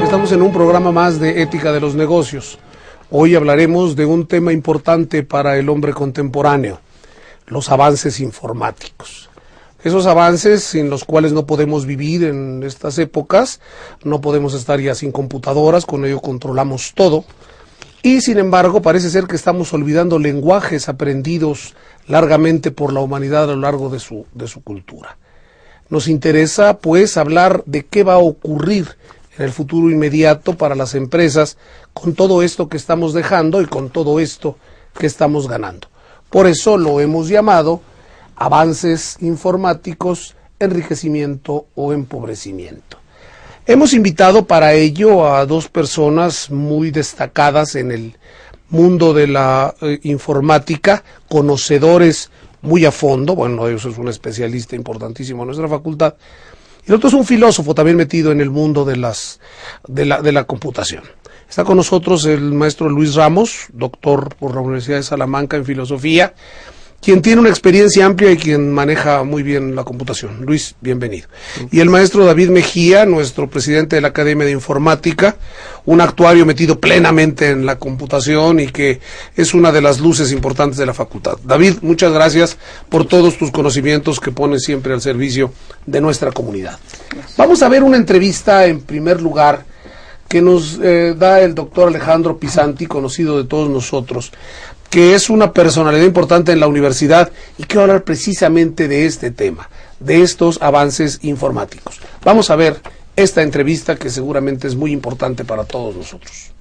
Estamos en un programa más de Ética de los Negocios. Hoy hablaremos de un tema importante para el hombre contemporáneo, los avances informáticos. Esos avances sin los cuales no podemos vivir en estas épocas, no podemos estar ya sin computadoras, con ello controlamos todo. Y sin embargo parece ser que estamos olvidando lenguajes aprendidos largamente por la humanidad a lo largo de su cultura. Nos interesa pues hablar de qué va a ocurrir en el futuro inmediato para las empresas con todo esto que estamos dejando y con todo esto que estamos ganando. Por eso lo hemos llamado avances informáticos, enriquecimiento o empobrecimiento. Hemos invitado para ello a dos personas muy destacadas en el mundo de la informática, conocedores muy a fondo. Bueno, ellos es un especialista importantísimo en nuestra facultad, y el otro es un filósofo también metido en el mundo de la computación. Está con nosotros el maestro Luis Ramos, doctor por la Universidad de Salamanca en filosofía, quien tiene una experiencia amplia y quien maneja muy bien la computación. Luis, bienvenido. Y el maestro David Mejía, nuestro presidente de la Academia de Informática, un actuario metido plenamente en la computación y que es una de las luces importantes de la facultad. David, muchas gracias por todos tus conocimientos que pones siempre al servicio de nuestra comunidad. Vamos a ver una entrevista en primer lugar que nos da el doctor Alejandro Pisanti, conocido de todos nosotros, que es una personalidad importante en la universidad y quiero hablar precisamente de este tema, de estos avances informáticos. Vamos a ver esta entrevista que seguramente es muy importante para todos nosotros.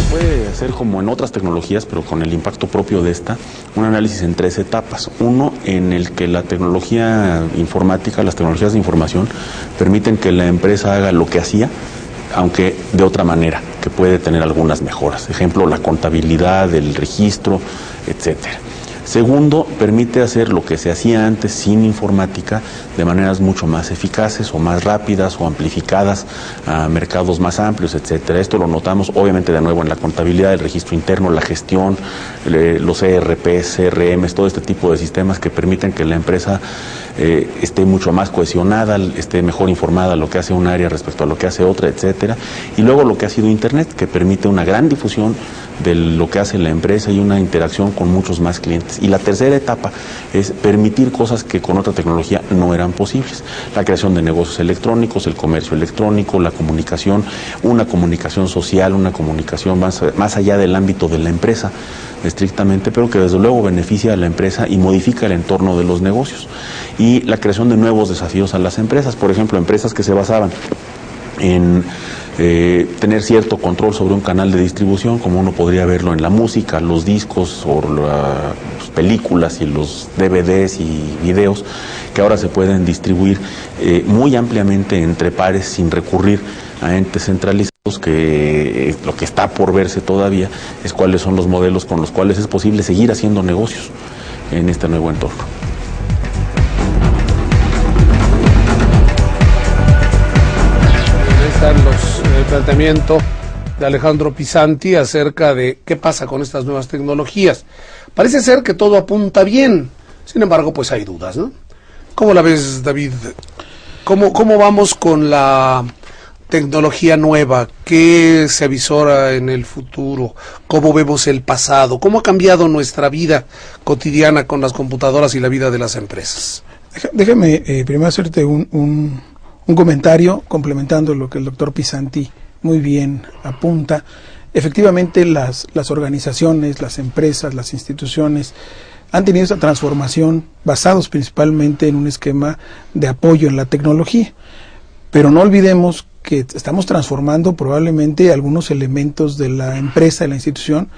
Puede hacer como en otras tecnologías, pero con el impacto propio de esta, un análisis en tres etapas. Uno, en el que la tecnología informática, las tecnologías de información, permiten que la empresa haga lo que hacía, aunque de otra manera, que puede tener algunas mejoras. Ejemplo, la contabilidad, el registro, etcétera. Segundo, permite hacer lo que se hacía antes sin informática de maneras mucho más eficaces o más rápidas o amplificadas a mercados más amplios, etcétera. Esto lo notamos obviamente de nuevo en la contabilidad, el registro interno, la gestión, los ERPs, CRMs, todo este tipo de sistemas que permiten que la empresa esté mucho más cohesionada, esté mejor informada de lo que hace un área respecto a lo que hace otra, etcétera. Y luego lo que ha sido Internet, que permite una gran difusión de lo que hace la empresa y una interacción con muchos más clientes. Y la tercera etapa es permitir cosas que con otra tecnología no eran posibles. La creación de negocios electrónicos, el comercio electrónico, la comunicación, una comunicación social, una comunicación más allá del ámbito de la empresa, estrictamente, pero que desde luego beneficia a la empresa y modifica el entorno de los negocios. Y la creación de nuevos desafíos a las empresas, por ejemplo, empresas que se basaban en tener cierto control sobre un canal de distribución, como uno podría verlo en la música, los discos o las películas y los DVDs y videos, que ahora se pueden distribuir muy ampliamente entre pares sin recurrir a entes centralizados, que lo que está por verse todavía es cuáles son los modelos con los cuales es posible seguir haciendo negocios en este nuevo entorno. El planteamiento de Alejandro Pisanti acerca de qué pasa con estas nuevas tecnologías. Parece ser que todo apunta bien, sin embargo pues hay dudas, ¿no? ¿Cómo la ves, David? ¿Cómo vamos con la tecnología nueva? ¿Qué se avisora en el futuro? ¿Cómo vemos el pasado? ¿Cómo ha cambiado nuestra vida cotidiana con las computadoras y la vida de las empresas? Déjame primero hacerte un comentario complementando lo que el doctor Pisanti muy bien apunta. Efectivamente, las organizaciones, las empresas, las instituciones han tenido esa transformación basados principalmente en un esquema de apoyo en la tecnología. Pero no olvidemos que estamos transformando probablemente algunos elementos de la empresa, de la institución,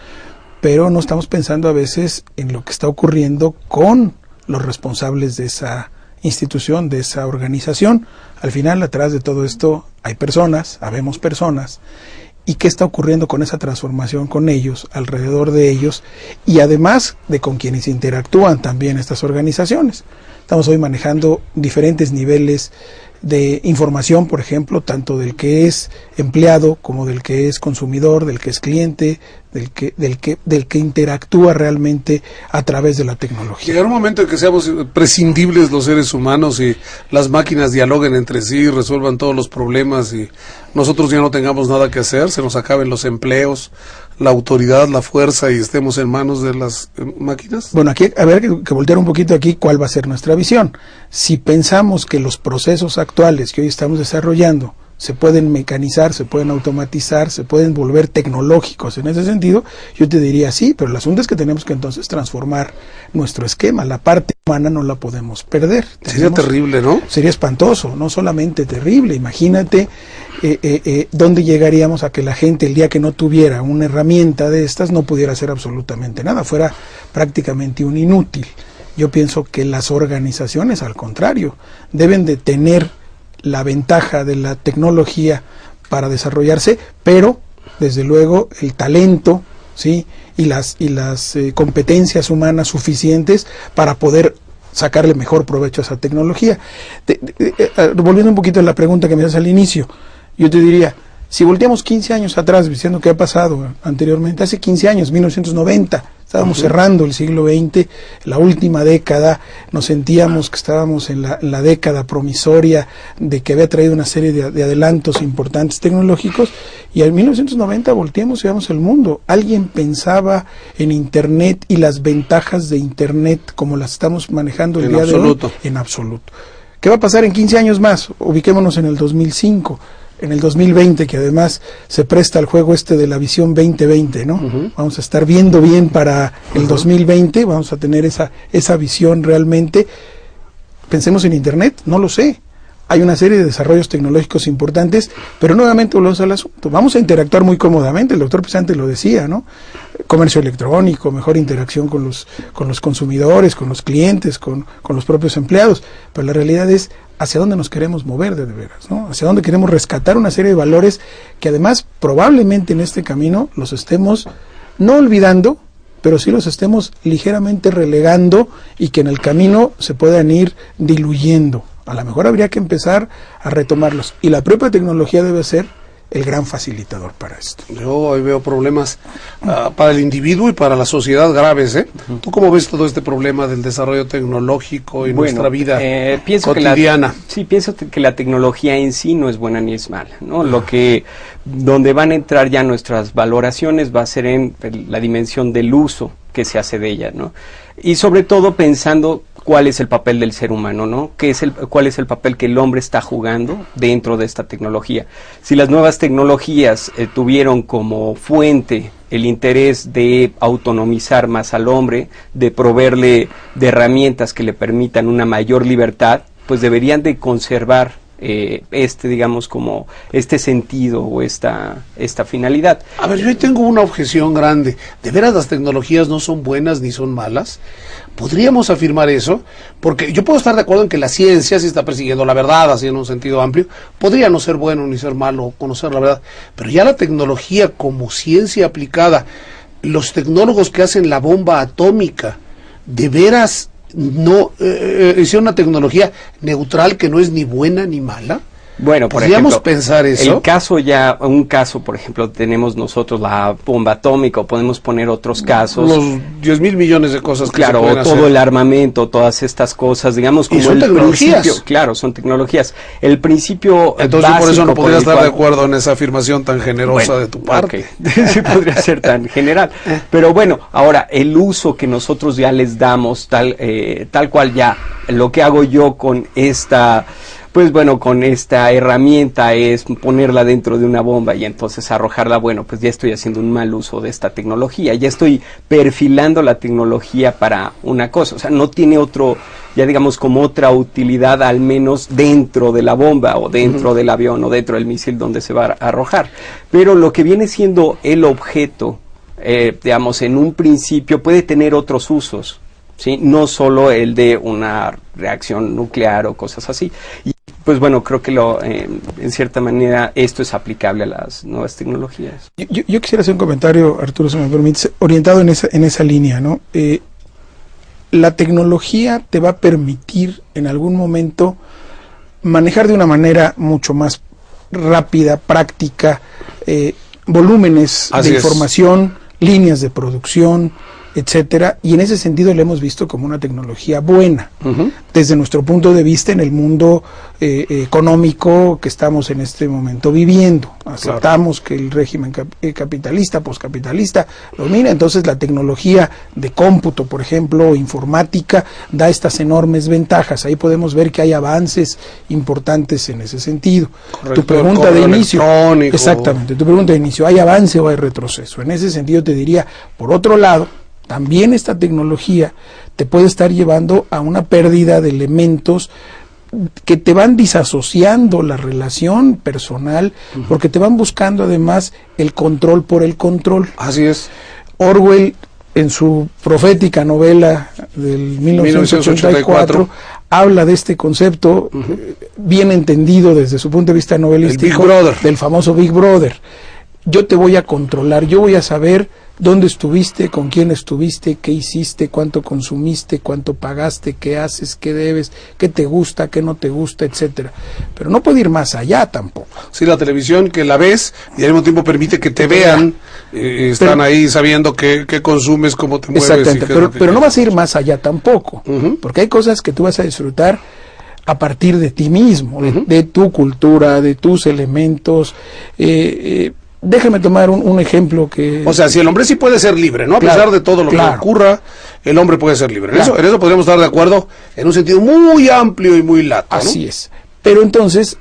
pero no estamos pensando a veces en lo que está ocurriendo con los responsables de esa institución, de esa organización. Al final, atrás de todo esto hay personas, habemos personas, y qué está ocurriendo con esa transformación con ellos, alrededor de ellos, y además de con quienes interactúan también estas organizaciones. Estamos hoy manejando diferentes niveles de información, por ejemplo, tanto del que es empleado como del que es consumidor, del que es cliente, del que interactúa realmente a través de la tecnología. Llegará un momento en que seamos prescindibles los seres humanos y las máquinas dialoguen entre sí, resuelvan todos los problemas y nosotros ya no tengamos nada que hacer, se nos acaben los empleos, la autoridad, la fuerza y estemos en manos de las máquinas. Bueno, aquí habrá que voltear un poquito aquí cuál va a ser nuestra visión. Si pensamos que los procesos actuales que hoy estamos desarrollando se pueden mecanizar, se pueden automatizar, se pueden volver tecnológicos en ese sentido, yo te diría sí, pero el asunto es que tenemos que entonces transformar nuestro esquema. La parte humana no la podemos perder. Sería terrible, ¿no? Sería espantoso, no solamente terrible. Imagínate dónde llegaríamos a que la gente, el día que no tuviera una herramienta de estas, no pudiera hacer absolutamente nada, fuera prácticamente un inútil. Yo pienso que las organizaciones, al contrario, deben de tener la ventaja de la tecnología para desarrollarse, pero desde luego el talento, ¿sí? y las competencias humanas suficientes para poder sacarle mejor provecho a esa tecnología. Volviendo un poquito a la pregunta que me haces al inicio, yo te diría, si volteamos 15 años atrás, diciendo qué ha pasado anteriormente, hace 15 años, 1990, estábamos cerrando el siglo XX, la última década, nos sentíamos que estábamos en la década promisoria de que había traído una serie de adelantos importantes tecnológicos, y en 1990 volteamos y veamos el mundo. ¿Alguien pensaba en Internet y las ventajas de Internet como las estamos manejando el día de hoy? En absoluto. ¿Qué va a pasar en 15 años más? Ubiquémonos en el 2005. En el 2020, que además se presta al juego de la visión 2020, ¿no? Vamos a estar viendo bien para el 2020, vamos a tener esa visión realmente. Pensemos en Internet, no lo sé. Hay una serie de desarrollos tecnológicos importantes, pero nuevamente volvemos al asunto. Vamos a interactuar muy cómodamente, el doctor Pisante lo decía, ¿no? Comercio electrónico, mejor interacción con los consumidores, con los clientes, con los propios empleados, pero la realidad es hacia dónde nos queremos mover de veras, ¿no? Hacia dónde queremos rescatar una serie de valores que además probablemente en este camino los estemos no olvidando, pero sí los estemos ligeramente relegando y que en el camino se puedan ir diluyendo. A lo mejor habría que empezar a retomarlos y la propia tecnología debe ser el gran facilitador para esto. Yo hoy veo problemas para el individuo y para la sociedad graves, ¿eh? ¿Tú cómo ves todo este problema del desarrollo tecnológico y nuestra vida cotidiana? Pienso que la tecnología en sí no es buena ni es mala, ¿no? Donde van a entrar ya nuestras valoraciones va a ser en la dimensión del uso que se hace de ella, ¿no? Y sobre todo pensando cuál es el papel del ser humano, ¿no? ¿Cuál es el papel que el hombre está jugando dentro de esta tecnología? Si las nuevas tecnologías tuvieron como fuente el interés de autonomizar más al hombre, de proveerle de herramientas que le permitan una mayor libertad, pues deberían de conservar digamos, como este sentido o esta finalidad. A ver, yo ahí tengo una objeción grande. ¿De veras las tecnologías no son buenas ni son malas? ¿Podríamos afirmar eso? Porque yo puedo estar de acuerdo en que la ciencia, si está persiguiendo la verdad, así en un sentido amplio, podría no ser bueno ni ser malo conocer la verdad, pero ya la tecnología como ciencia aplicada, los tecnólogos que hacen la bomba atómica, ¿de veras no es una tecnología neutral que no es ni buena ni mala? Bueno, por ¿podríamos ejemplo, pensar eso? Un caso, por ejemplo, tenemos nosotros la bomba atómica, o podemos poner otros casos. Los 10.000 millones de cosas que se pueden hacer. Todo el armamento, todas estas cosas, digamos, como ¿y son tecnologías? Claro, son tecnologías. El principio entonces básico, por eso no podría estar de acuerdo en esa afirmación tan generosa de tu parte. Okay. Sí, podría ser tan general. Pero bueno, ahora, el uso que nosotros ya les damos, tal cual ya, lo que hago yo con esta... Pues bueno, con esta herramienta es ponerla dentro de una bomba y entonces arrojarla. Bueno, pues ya estoy haciendo un mal uso de esta tecnología, ya estoy perfilando la tecnología para una cosa, o sea, no tiene ya digamos como otra utilidad, al menos dentro de la bomba o dentro del avión o dentro del misil donde se va a arrojar. Pero lo que viene siendo el objeto, digamos, en un principio puede tener otros usos, ¿sí? No solo el de una reacción nuclear o cosas así. Y pues bueno, creo que en cierta manera esto es aplicable a las nuevas tecnologías. Yo quisiera hacer un comentario, Arturo, si me permites, orientado en esa línea, ¿no? La tecnología te va a permitir en algún momento manejar de una manera mucho más rápida, práctica, volúmenes de información, líneas de producción, etcétera, y en ese sentido le hemos visto como una tecnología buena. Desde nuestro punto de vista en el mundo económico que estamos en este momento viviendo. Aceptamos que el régimen capitalista, poscapitalista, domina, entonces la tecnología de cómputo, por ejemplo, informática, da estas enormes ventajas. Ahí podemos ver que hay avances importantes en ese sentido. Correcto. Tu pregunta de inicio, exactamente, tu pregunta de inicio, ¿hay avance o hay retroceso? En ese sentido te diría, por otro lado, también esta tecnología te puede estar llevando a una pérdida de elementos que te van disasociando la relación personal, porque te van buscando además el control por el control. Así es. Orwell, en su profética novela del 1984, habla de este concepto bien entendido desde su punto de vista novelístico, del famoso Big Brother. Yo te voy a controlar, yo voy a saber dónde estuviste, con quién estuviste, qué hiciste, cuánto consumiste, cuánto pagaste, qué haces, qué debes, qué te gusta, qué no te gusta, etcétera. Pero no puede ir más allá tampoco. Sí, la televisión que la ves y al mismo tiempo permite que te vean, están ahí sabiendo qué consumes, cómo te mueves. Exactamente, pero no vas a ir más allá tampoco, porque hay cosas que tú vas a disfrutar a partir de ti mismo, de tu cultura, de tus elementos. Déjame tomar un ejemplo que... O sea, si el hombre sí puede ser libre, ¿no? A pesar de todo lo que ocurra, el hombre puede ser libre. En eso podríamos estar de acuerdo en un sentido muy amplio y muy lato, ¿no? Así es. Pero entonces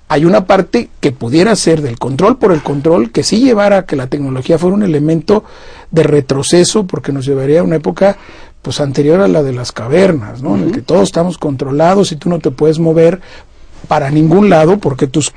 hay una parte que pudiera ser del control por el control, que sí llevara a que la tecnología fuera un elemento de retroceso, porque nos llevaría a una época pues anterior a la de las cavernas, ¿no? En el que todos estamos controlados y tú no te puedes mover para ningún lado porque tus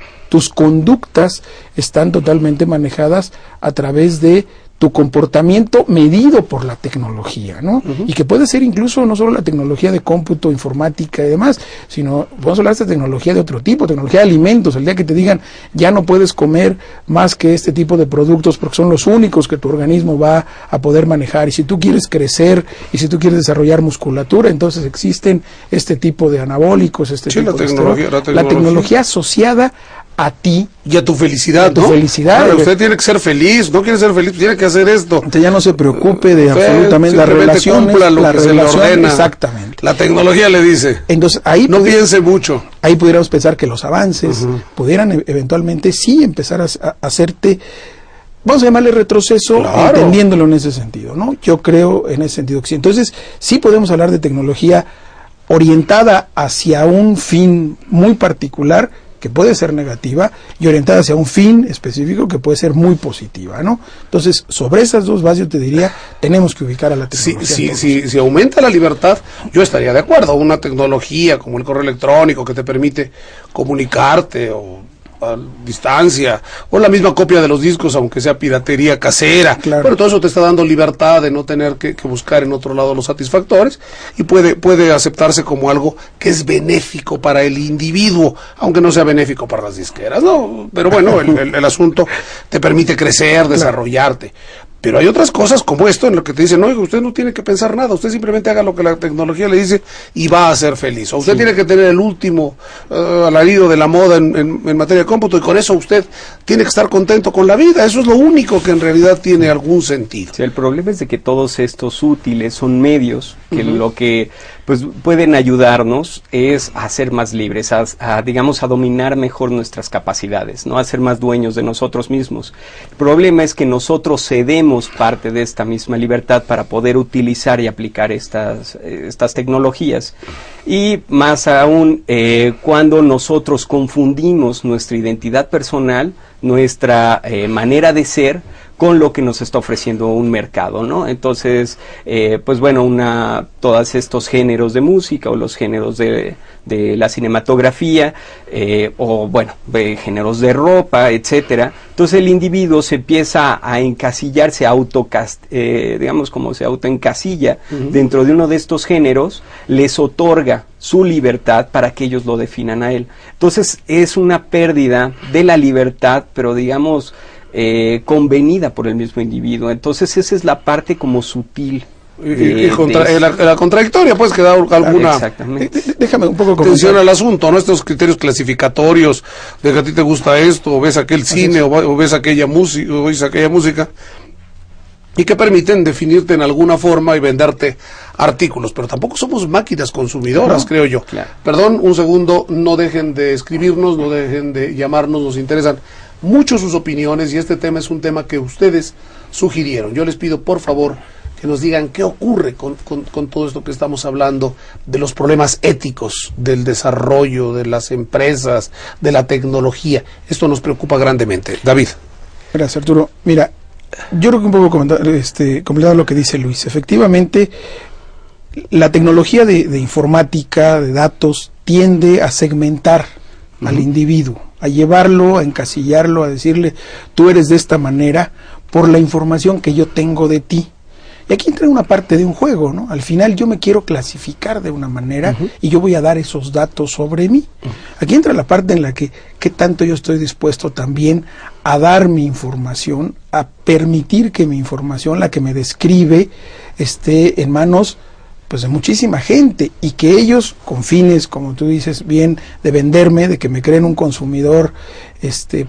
conductas están totalmente manejadas a través de tu comportamiento medido por la tecnología, ¿no? Y que puede ser incluso no solo la tecnología de cómputo, informática y demás, sino vamos a hablar de tecnología de otro tipo, tecnología de alimentos. El día que te digan ya no puedes comer más que este tipo de productos porque son los únicos que tu organismo va a poder manejar, y si tú quieres crecer y si tú quieres desarrollar musculatura, entonces existen este tipo de anabólicos, la tecnología asociada a ti y a tu felicidad, ¿no? Felicidad. Claro, usted tiene que ser feliz, no quiere ser feliz, tiene que hacer esto. Usted ya no se preocupe de absolutamente las relaciones, cumpla lo que se le ordena. Exactamente. La tecnología le dice. Entonces ahí no piense mucho. Ahí pudiéramos pensar que los avances pudieran eventualmente sí empezar a hacerte, vamos a llamarle retroceso, entendiéndolo en ese sentido, ¿no? Yo creo en ese sentido que sí. Entonces sí podemos hablar de tecnología orientada hacia un fin muy particular, que puede ser negativa, y orientada hacia un fin específico que puede ser muy positiva, ¿no? Entonces, sobre esas dos bases yo te diría, tenemos que ubicar a la tecnología. Si aumenta la libertad, yo estaría de acuerdo. Una tecnología como el correo electrónico que te permite comunicarte o a distancia, o la misma copia de los discos, aunque sea piratería casera, pero todo eso te está dando libertad de no tener que buscar en otro lado los satisfactores, y puede aceptarse como algo que es benéfico para el individuo, aunque no sea benéfico para las disqueras, ¿no? Pero bueno, el asunto te permite crecer, desarrollarte. Pero hay otras cosas como esto en lo que te dicen, no, usted no tiene que pensar nada, usted simplemente haga lo que la tecnología le dice y va a ser feliz. O usted tiene que tener el último alarido de la moda en materia de cómputo, y con eso usted tiene que estar contento con la vida. Eso es lo único que en realidad tiene algún sentido. Sí, el problema es de que todos estos útiles son medios que lo que pues pueden ayudarnos es a ser más libres, digamos, a dominar mejor nuestras capacidades, ¿no? A ser más dueños de nosotros mismos. El problema es que nosotros cedemos parte de esta misma libertad para poder utilizar y aplicar estas tecnologías. Y más aún, cuando nosotros confundimos nuestra identidad personal, nuestra manera de ser, con lo que nos está ofreciendo un mercado, ¿no? Entonces, pues bueno, todos estos géneros de música o los géneros de la cinematografía, o bueno, géneros de ropa, etcétera. Entonces el individuo se empieza a encasillar, digamos como se autoencasilla dentro de uno de estos géneros, les otorga su libertad para que ellos lo definan a él. Entonces es una pérdida de la libertad, pero digamos convenida por el mismo individuo. Entonces esa es la parte como sutil la contradictoria, pues, que da alguna déjame un poco atención al asunto, ¿no? Estos criterios clasificatorios de que a ti te gusta esto, o ves aquel cine, o ves aquella música, o ves aquella música, y que permiten definirte en alguna forma y venderte artículos, pero tampoco somos máquinas consumidoras, creo yo. Claro. Perdón, un segundo, no dejen de escribirnos, no dejen de llamarnos, nos interesan mucho sus opiniones, y este tema es un tema que ustedes sugirieron. Yo les pido, por favor, que nos digan qué ocurre con todo esto que estamos hablando, de los problemas éticos, del desarrollo, de las empresas, de la tecnología. Esto nos preocupa grandemente. David. Gracias, Arturo. Mira, yo creo que un poco completando lo que dice Luis. Efectivamente, la tecnología de informática, de datos, tiende a segmentar al individuo, a llevarlo, a encasillarlo, a decirle, tú eres de esta manera por la información que yo tengo de ti. Y aquí entra una parte de un juego, ¿no? Al final yo me quiero clasificar de una manera y yo voy a dar esos datos sobre mí. Aquí entra la parte en la que qué tanto yo estoy dispuesto también a dar mi información, a permitir que mi información, la que me describe, esté en manos pues de muchísima gente, y que ellos, con fines, como tú dices bien, de venderme, de que me creen un consumidor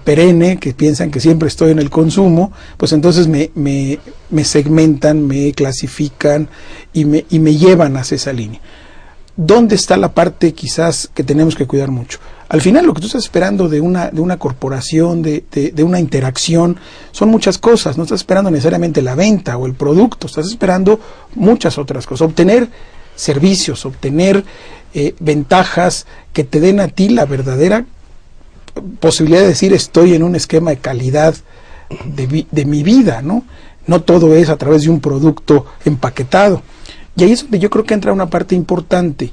perenne, que piensan que siempre estoy en el consumo, pues entonces me segmentan, me clasifican y me llevan hacia esa línea. ¿Dónde está la parte quizás que tenemos que cuidar mucho? Al final lo que tú estás esperando de una corporación, de una interacción, son muchas cosas. No estás esperando necesariamente la venta o el producto, estás esperando muchas otras cosas. Obtener servicios, obtener ventajas que te den a ti la verdadera posibilidad de decir estoy en un esquema de calidad de mi vida, ¿no? No todo es a través de un producto empaquetado. Y ahí es donde yo creo que entra una parte importante,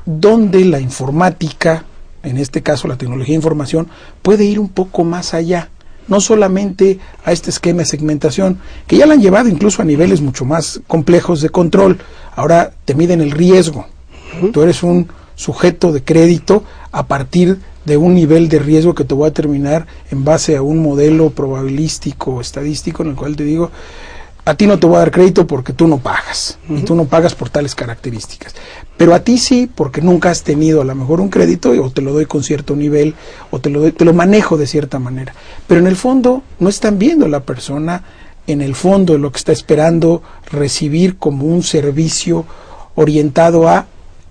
donde la informática, en este caso la tecnología de información, puede ir un poco más allá, no solamente a este esquema de segmentación, que ya la han llevado incluso a niveles mucho más complejos de control. Ahora te miden el riesgo. Tú eres un sujeto de crédito a partir de un nivel de riesgo que te voy a determinar en base a un modelo probabilístico o estadístico, en el cual te digo, a ti no te voy a dar crédito porque tú no pagas, y tú no pagas por tales características, pero a ti sí, porque nunca has tenido a lo mejor un crédito, o te lo doy con cierto nivel, o te lo manejo de cierta manera, pero en el fondo no están viendo la persona, en el fondo de lo que está esperando recibir como un servicio orientado a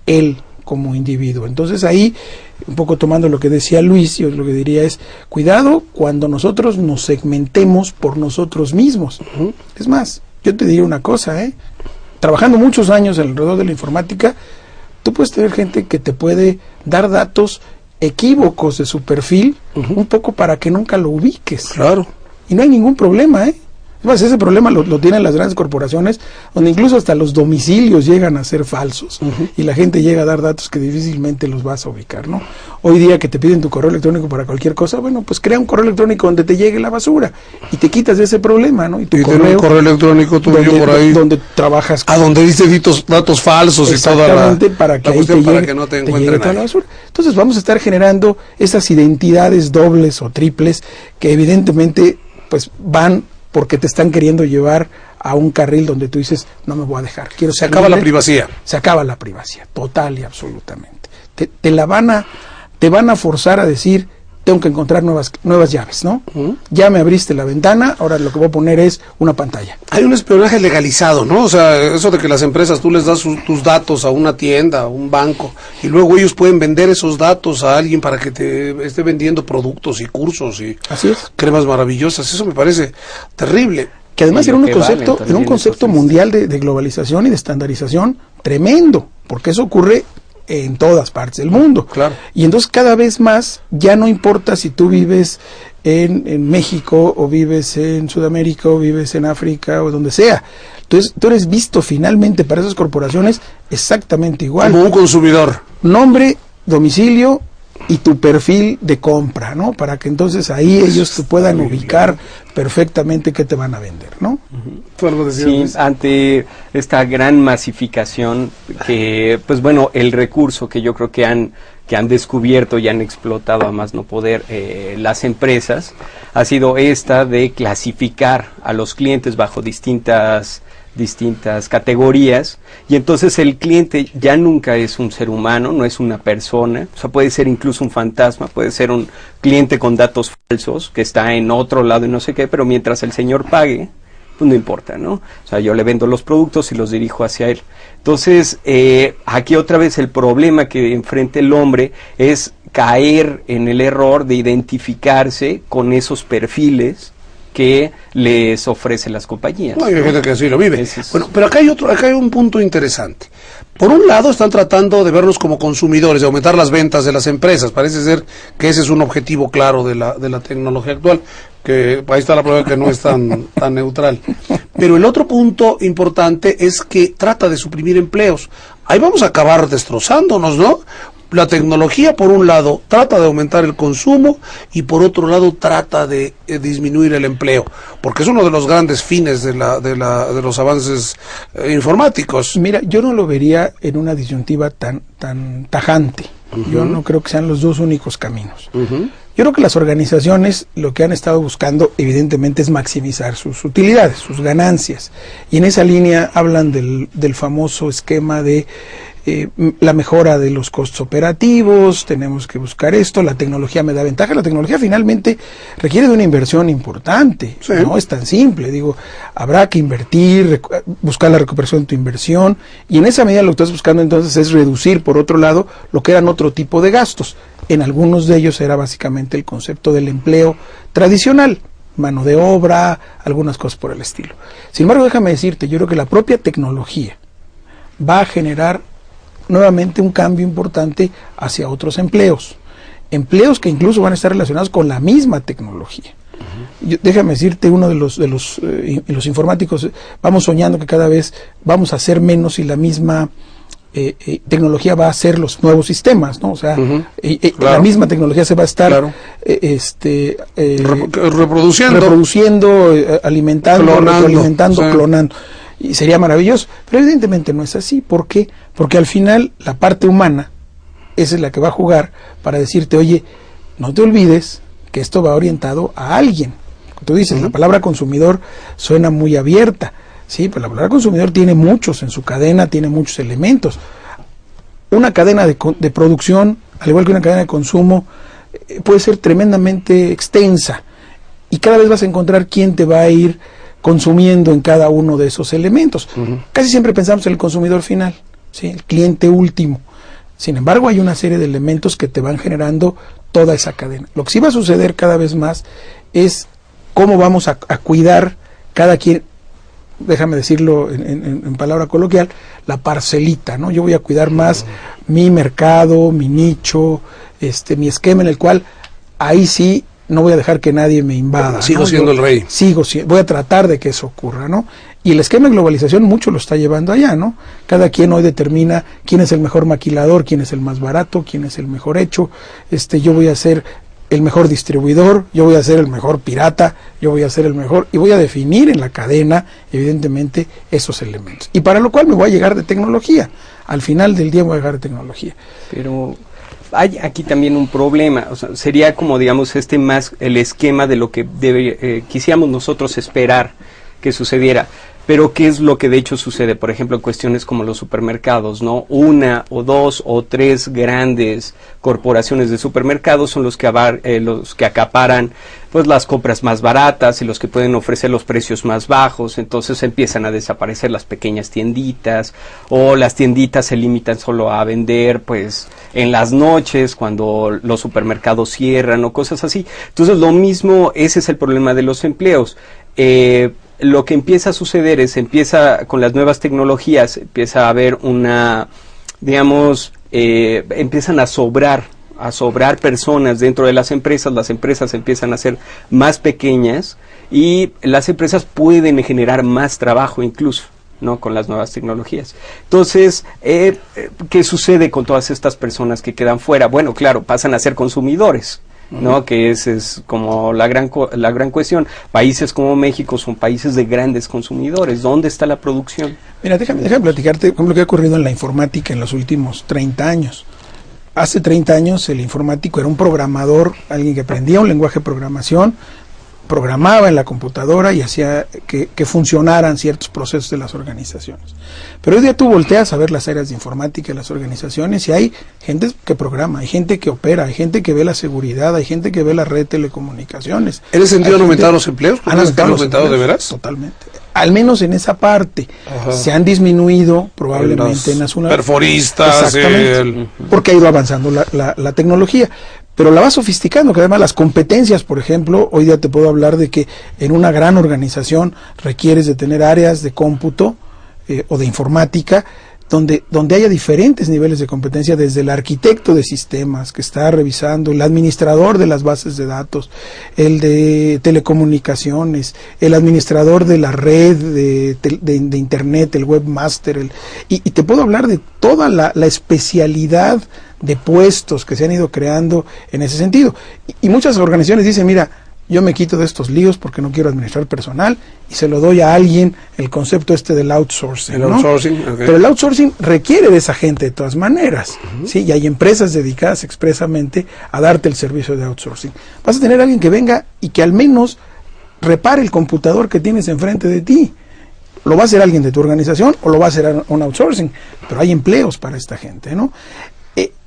él como individuo. Entonces ahí, un poco tomando lo que decía Luis, yo lo que diría es, cuidado cuando nosotros nos segmentemos por nosotros mismos. Es más, yo te diría una cosa, trabajando muchos años alrededor de la informática, tú puedes tener gente que te puede dar datos equívocos de su perfil, un poco para que nunca lo ubiques. Claro. Y no hay ningún problema, Además, ese problema lo tienen las grandes corporaciones, donde incluso hasta los domicilios llegan a ser falsos, y la gente llega a dar datos que difícilmente los vas a ubicar, ¿no? Hoy día que te piden tu correo electrónico para cualquier cosa, bueno, pues crea un correo electrónico donde te llegue la basura, y te quitas de ese problema, ¿no? Y tu correo, un correo electrónico tuyo por ahí, donde trabajas, donde diste datos falsos y toda la para que ahí te llegue, para que no te encuentren toda la basura. Entonces vamos a estar generando esas identidades dobles o triples que evidentemente pues van porque te están queriendo llevar a un carril donde tú dices, no me voy a dejar, quiero ser Se acaba libre. la privacidad. Se acaba la privacidad, total y absolutamente. Te van a forzar a decir, tengo que encontrar nuevas llaves, ¿no? Ya me abriste la ventana, ahora lo que voy a poner es una pantalla. Hay un espionaje legalizado, ¿no? O sea, eso de que las empresas, tú les das tus datos a una tienda, a un banco, y luego ellos pueden vender esos datos a alguien para que te esté vendiendo productos y cursos y Así es. cremas maravillosas. Eso me parece terrible. Que además era un valen concepto mundial de globalización y de estandarización tremendo, porque eso ocurre en todas partes del mundo. Claro. Y entonces cada vez más ya no importa si tú vives en México o vives en Sudamérica o vives en África o donde sea. Entonces tú eres visto finalmente para esas corporaciones exactamente igual. Como un consumidor. Nombre, domicilio y tu perfil de compra, ¿no? Para que entonces ahí ellos te puedan ubicar perfectamente qué te van a vender, ¿no? Sí, ante esta gran masificación que, pues bueno, el recurso que yo creo que han descubierto y han explotado a más no poder las empresas, ha sido esta de clasificar a los clientes bajo distintas distintas categorías, y entonces el cliente ya nunca es un ser humano, no es una persona, o sea, puede ser incluso un fantasma, puede ser un cliente con datos falsos que está en otro lado y no sé qué, pero mientras el señor pague, pues no importa, ¿no? O sea, yo le vendo los productos y los dirijo hacia él. Entonces, aquí otra vez el problema que enfrenta el hombre es caer en el error de identificarse con esos perfiles que les ofrecen las compañías. No, hay gente que así lo vive. Es... Bueno, pero acá hay un punto interesante. Por un lado están tratando de vernos como consumidores, de aumentar las ventas de las empresas. Parece ser que ese es un objetivo claro de la tecnología actual, que ahí está la prueba que no es tan neutral. Pero el otro punto importante es que trata de suprimir empleos. Ahí vamos a acabar destrozándonos, ¿no? La tecnología, por un lado, trata de aumentar el consumo y por otro lado trata de disminuir el empleo, porque es uno de los grandes fines de los avances informáticos. Mira, yo no lo vería en una disyuntiva tan tajante. Yo no creo que sean los dos únicos caminos. Yo creo que las organizaciones lo que han estado buscando, evidentemente, es maximizar sus utilidades, sus ganancias. Y en esa línea hablan del famoso esquema de la mejora de los costos operativos, tenemos que buscar esto, la tecnología me da ventaja. La tecnología finalmente requiere de una inversión importante, sí. No es tan simple, digo, habrá que invertir, buscar la recuperación de tu inversión, y en esa medida lo que estás buscando entonces es reducir, por otro lado, lo que eran otro tipo de gastos. En algunos de ellos era básicamente el concepto del empleo tradicional, mano de obra, algunas cosas por el estilo. Sin embargo, déjame decirte, yo creo que la propia tecnología va a generar nuevamente un cambio importante hacia otros empleos que incluso van a estar relacionados con la misma tecnología. Déjame decirte, uno de los informáticos, vamos soñando que cada vez vamos a hacer menos y la misma tecnología va a hacer los nuevos sistemas, ¿no? O sea, claro. La misma tecnología se va a estar claro. Reproduciendo, alimentando, alimentando, sí. Clonando. Y sería maravilloso, pero evidentemente no es así. ¿Por qué? Porque al final la parte humana esa es la que va a jugar para decirte, oye, no te olvides que esto va orientado a alguien. Tú dices, la palabra consumidor suena muy abierta, sí, pero la palabra consumidor tiene muchos en su cadena, tiene muchos elementos. Una cadena de producción, al igual que una cadena de consumo, puede ser tremendamente extensa, y cada vez vas a encontrar quién te va a ir consumiendo en cada uno de esos elementos. Casi siempre pensamos en el consumidor final, ¿sí? El cliente último. Sin embargo, hay una serie de elementos que te van generando toda esa cadena. Lo que sí va a suceder cada vez más es cómo vamos a cuidar cada quien, déjame decirlo en palabra coloquial, la parcelita, ¿no? Yo voy a cuidar más mi mercado, mi nicho, mi esquema en el cual ahí sí no voy a dejar que nadie me invada. Sigo ¿no? siendo el rey. Voy a tratar de que eso ocurra, ¿no? Y el esquema de globalización mucho lo está llevando allá, ¿no? Cada quien hoy determina quién es el mejor maquilador, quién es el más barato, quién es el mejor hecho. Yo voy a ser el mejor distribuidor, yo voy a ser el mejor pirata, yo voy a ser el mejor, y voy a definir en la cadena, evidentemente, esos elementos. Y para lo cual me voy a llegar de tecnología. Al final del día me voy a llegar de tecnología. Pero hay aquí también un problema, o sea, sería como, digamos, más el esquema de lo que quisiéramos nosotros esperar que sucediera. Pero ¿qué es lo que de hecho sucede? Por ejemplo, en cuestiones como los supermercados, ¿no? Una o dos o tres grandes corporaciones de supermercados son los que acaparan pues las compras más baratas y los que pueden ofrecer los precios más bajos. Entonces empiezan a desaparecer las pequeñas tienditas, o las tienditas se limitan solo a vender pues en las noches cuando los supermercados cierran o cosas así. Entonces lo mismo, ese es el problema de los empleos. Lo que empieza a suceder empieza con las nuevas tecnologías, empieza a haber empiezan a sobrar personas dentro de las empresas empiezan a ser más pequeñas y las empresas pueden generar más trabajo incluso, ¿no? Con las nuevas tecnologías. Entonces, ¿qué sucede con todas estas personas que quedan fuera? Bueno, claro, pasan a ser consumidores, ¿no? Que es como la gran cuestión. Países como México son países de grandes consumidores. ¿Dónde está la producción? Mira, déjame platicarte lo que ha ocurrido en la informática en los últimos 30 años. Hace 30 años el informático era un programador, alguien que aprendía un lenguaje de programación, programaba en la computadora y hacía que funcionaran ciertos procesos de las organizaciones. Pero hoy día tú volteas a ver las áreas de informática de las organizaciones y hay gente que programa, hay gente que opera, hay gente que ve la seguridad, hay gente que ve la red de telecomunicaciones. ¿En ese sentido han aumentado los empleos? ¿Han aumentado de veras? Totalmente. Al menos en esa parte. Ajá. Se han disminuido probablemente en las perforistas. Porque ha ido avanzando la tecnología. Pero la va sofisticando, que además las competencias, por ejemplo, hoy día te puedo hablar de que en una gran organización requieres de tener áreas de cómputo o de informática, donde haya diferentes niveles de competencia, desde el arquitecto de sistemas que está revisando, el administrador de las bases de datos, el de telecomunicaciones, el administrador de la red de internet, el webmaster, y te puedo hablar de toda la especialidad de puestos que se han ido creando en ese sentido. Y muchas organizaciones dicen, mira, yo me quito de estos líos porque no quiero administrar personal y se lo doy a alguien, el concepto del outsourcing. El outsourcing, ¿no? Okay. Pero el outsourcing requiere de esa gente de todas maneras, ¿sí? Y hay empresas dedicadas expresamente a darte el servicio de outsourcing. Vas a tener a alguien que venga y que al menos repare el computador que tienes enfrente de ti. Lo va a hacer alguien de tu organización o lo va a hacer un outsourcing, pero hay empleos para esta gente, ¿no?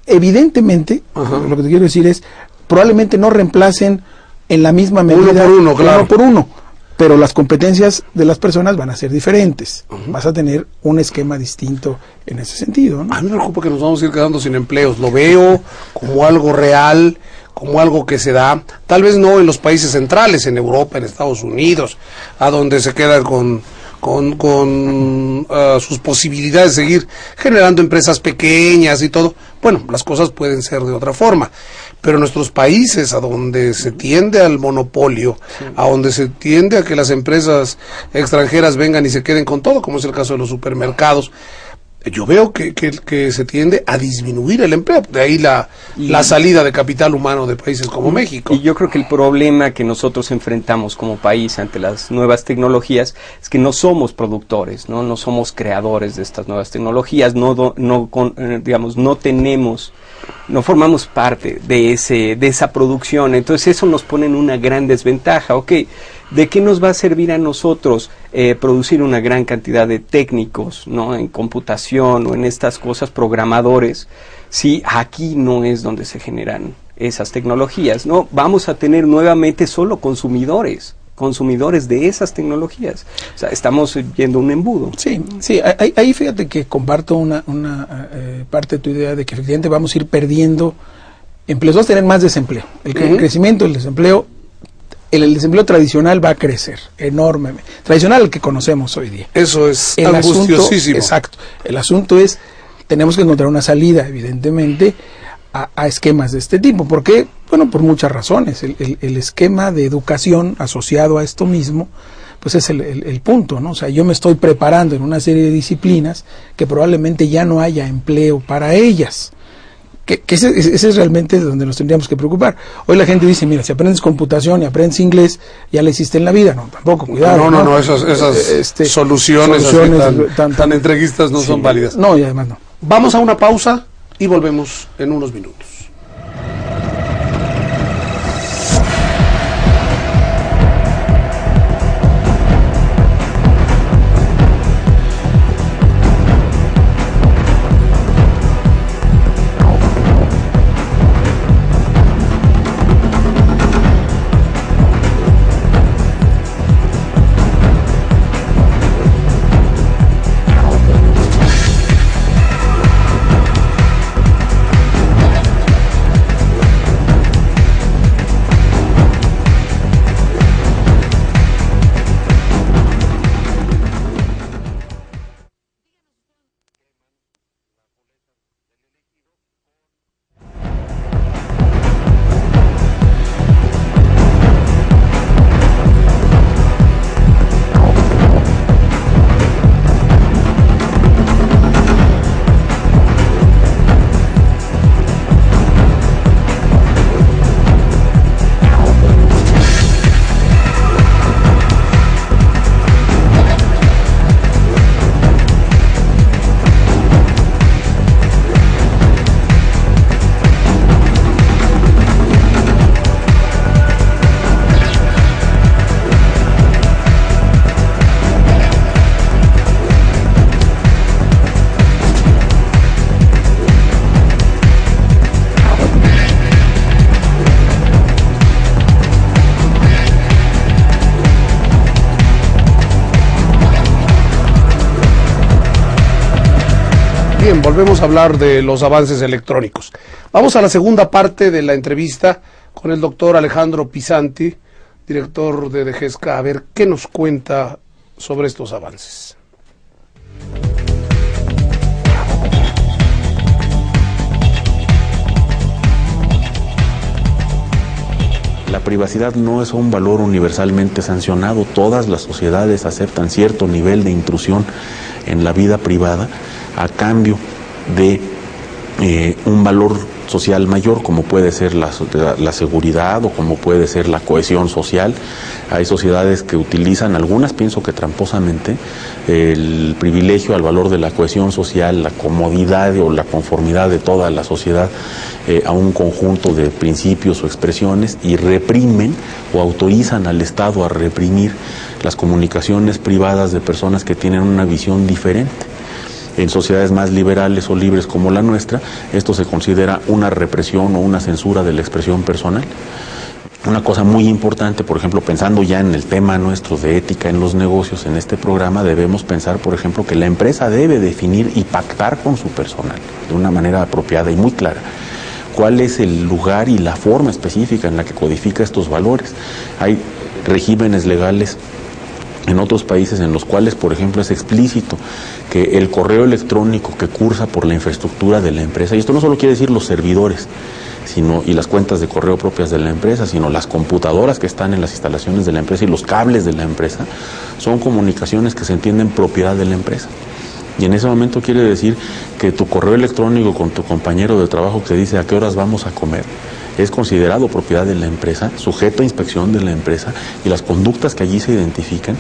Evidentemente, lo que te quiero decir es, probablemente no reemplacen en la misma medida uno por uno, pero las competencias de las personas van a ser diferentes. Vas a tener un esquema distinto en ese sentido, ¿no? A mí me preocupa que nos vamos a ir quedando sin empleos. Lo veo como algo real, como algo que se da, tal vez no en los países centrales, en Europa, en Estados Unidos, a donde se quedan con sus posibilidades de seguir generando empresas pequeñas y todo. Bueno, las cosas pueden ser de otra forma, pero en nuestros países, a donde se tiende al monopolio, a donde se tiende a que las empresas extranjeras vengan y se queden con todo, como es el caso de los supermercados, yo veo que se tiende a disminuir el empleo, de ahí la salida de capital humano de países como México. Y yo creo que el problema que nosotros enfrentamos como país ante las nuevas tecnologías es que no somos productores, no somos creadores de estas nuevas tecnologías, no formamos parte de esa producción. Entonces eso nos pone en una gran desventaja. ¿De qué nos va a servir a nosotros producir una gran cantidad de técnicos, ¿no?, en computación o en estas cosas, programadores, si aquí no es donde se generan esas tecnologías, ¿no? Vamos a tener nuevamente solo consumidores de esas tecnologías. O sea, estamos yendo un embudo. Sí, ahí fíjate que comparto una parte de tu idea de que efectivamente vamos a ir perdiendo empleos, vamos a tener más desempleo. El crecimiento del desempleo, el desempleo tradicional va a crecer enormemente. Tradicional, el que conocemos hoy día. Eso es angustiosísimo. Exacto. El asunto es, tenemos que encontrar una salida, evidentemente, a esquemas de este tipo. ¿Por qué? Bueno, por muchas razones. El esquema de educación asociado a esto mismo, pues es el punto, ¿no? O sea, yo me estoy preparando en una serie de disciplinas que probablemente ya no haya empleo para ellas. Que ese es realmente donde nos tendríamos que preocupar. Hoy la gente dice, mira, si aprendes computación y aprendes inglés, ya le hiciste en la vida. No, tampoco, cuidado. No, esas soluciones tan entreguistas no son válidas. No, y además no. Vamos a una pausa y volvemos en unos minutos. volvemos a hablar de los avances electrónicos. Vamos a la segunda parte de la entrevista con el doctor Alejandro Pisanti, director de DGESCA, a ver qué nos cuenta sobre estos avances. La privacidad no es un valor universalmente sancionado. Todas las sociedades aceptan cierto nivel de intrusión en la vida privada a cambio de un valor social mayor, como puede ser la seguridad o como puede ser la cohesión social. Hay sociedades que utilizan, algunas pienso que tramposamente, el privilegio al valor de la cohesión social, la comodidad o la conformidad de toda la sociedad a un conjunto de principios o expresiones, y reprimen o autorizan al Estado a reprimir las comunicaciones privadas de personas que tienen una visión diferente. En sociedades más liberales o libres como la nuestra, esto se considera una represión o una censura de la expresión personal. Una cosa muy importante, por ejemplo, pensando ya en el tema nuestro de ética en los negocios, en este programa debemos pensar, por ejemplo, que la empresa debe definir y pactar con su personal de una manera apropiada y muy clara cuál es el lugar y la forma específica en la que codifica estos valores. Hay regímenes legales en otros países en los cuales, por ejemplo, es explícito que el correo electrónico que cursa por la infraestructura de la empresa, y esto no solo quiere decir los servidores y las cuentas de correo propias de la empresa, sino las computadoras que están en las instalaciones de la empresa y los cables de la empresa, son comunicaciones que se entienden propiedad de la empresa. Y en ese momento quiere decir que tu correo electrónico con tu compañero de trabajo que te dice a qué horas vamos a comer, es considerado propiedad de la empresa, sujeto a inspección de la empresa, y las conductas que allí se identifican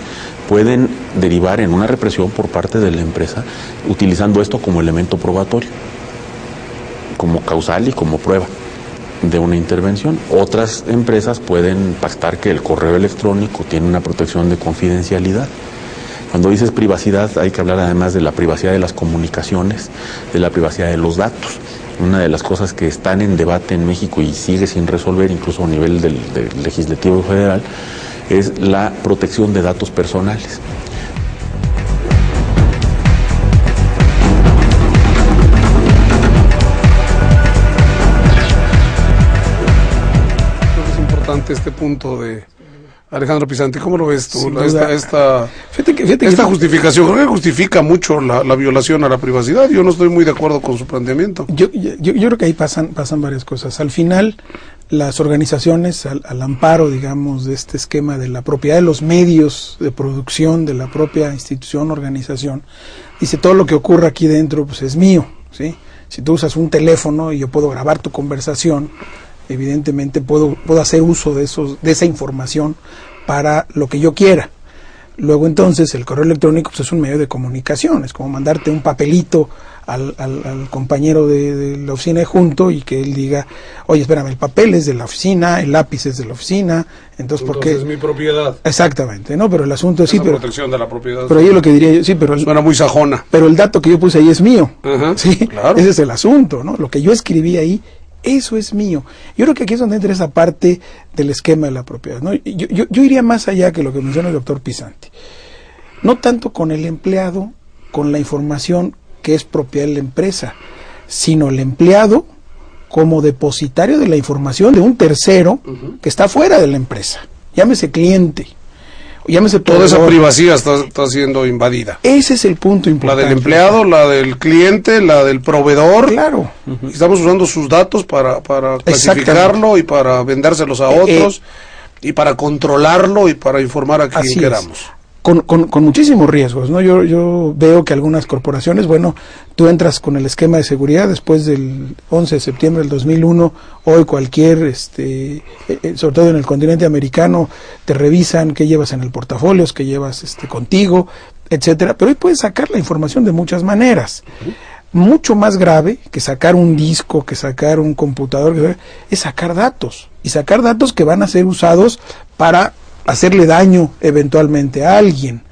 pueden derivar en una represión por parte de la empresa, utilizando esto como elemento probatorio, como causal y como prueba de una intervención. Otras empresas pueden pactar que el correo electrónico tiene una protección de confidencialidad. Cuando dices privacidad, hay que hablar además de la privacidad de las comunicaciones, de la privacidad de los datos. Una de las cosas que están en debate en México y sigue sin resolver, incluso a nivel del legislativo federal, es la protección de datos personales. Creo que es importante este punto de Alejandro Pisanti. ¿Cómo lo ves tú? Esta justificación, creo que justifica mucho la violación a la privacidad. Yo no estoy muy de acuerdo con su planteamiento. Yo creo que ahí pasan varias cosas. Al final, las organizaciones, al amparo, digamos, de este esquema de la propiedad de los medios de producción de la propia institución, organización, dice, todo lo que ocurre aquí dentro pues es mío, ¿sí? Si tú usas un teléfono y yo puedo grabar tu conversación, evidentemente puedo hacer uso de esa información para lo que yo quiera. Luego entonces el correo electrónico pues, es un medio de comunicación, es como mandarte un papelito al compañero de la oficina de junto y que él diga, oye, espérame, el papel es de la oficina, el lápiz es de la oficina, entonces ¿por qué? Es mi propiedad. Exactamente, ¿no? Pero el asunto es, sí, pero protección de la propiedad. Pero yo lo que diría yo, sí, pero suena muy sajona. Pero el dato que yo puse ahí es mío. Ajá, sí, claro. Ese es el asunto, ¿no? Lo que yo escribí ahí, eso es mío. Yo creo que aquí es donde entra esa parte del esquema de la propiedad, ¿no? Yo iría más allá que lo que menciona el doctor Pisanti. No tanto con el empleado, con la información que es propiedad de la empresa, sino el empleado como depositario de la información de un tercero que está fuera de la empresa. Llámese cliente, llámese toda esa privacidad está siendo invadida. Ese es el punto importante. La del empleado, la del cliente, la del proveedor. Claro. Estamos usando sus datos para clasificarlo y para vendérselos a otros y para controlarlo y para informar a quien queramos. Con muchísimos riesgos, ¿no? Yo veo que algunas corporaciones, bueno, tú entras con el esquema de seguridad después del 11 de septiembre del 2001, hoy cualquier, sobre todo en el continente americano, te revisan qué llevas en el portafolio, qué llevas contigo, etcétera, pero hoy puedes sacar la información de muchas maneras. Mucho más grave que sacar un disco, que sacar un computador, es sacar datos, y sacar datos que van a ser usados para hacerle daño eventualmente a alguien,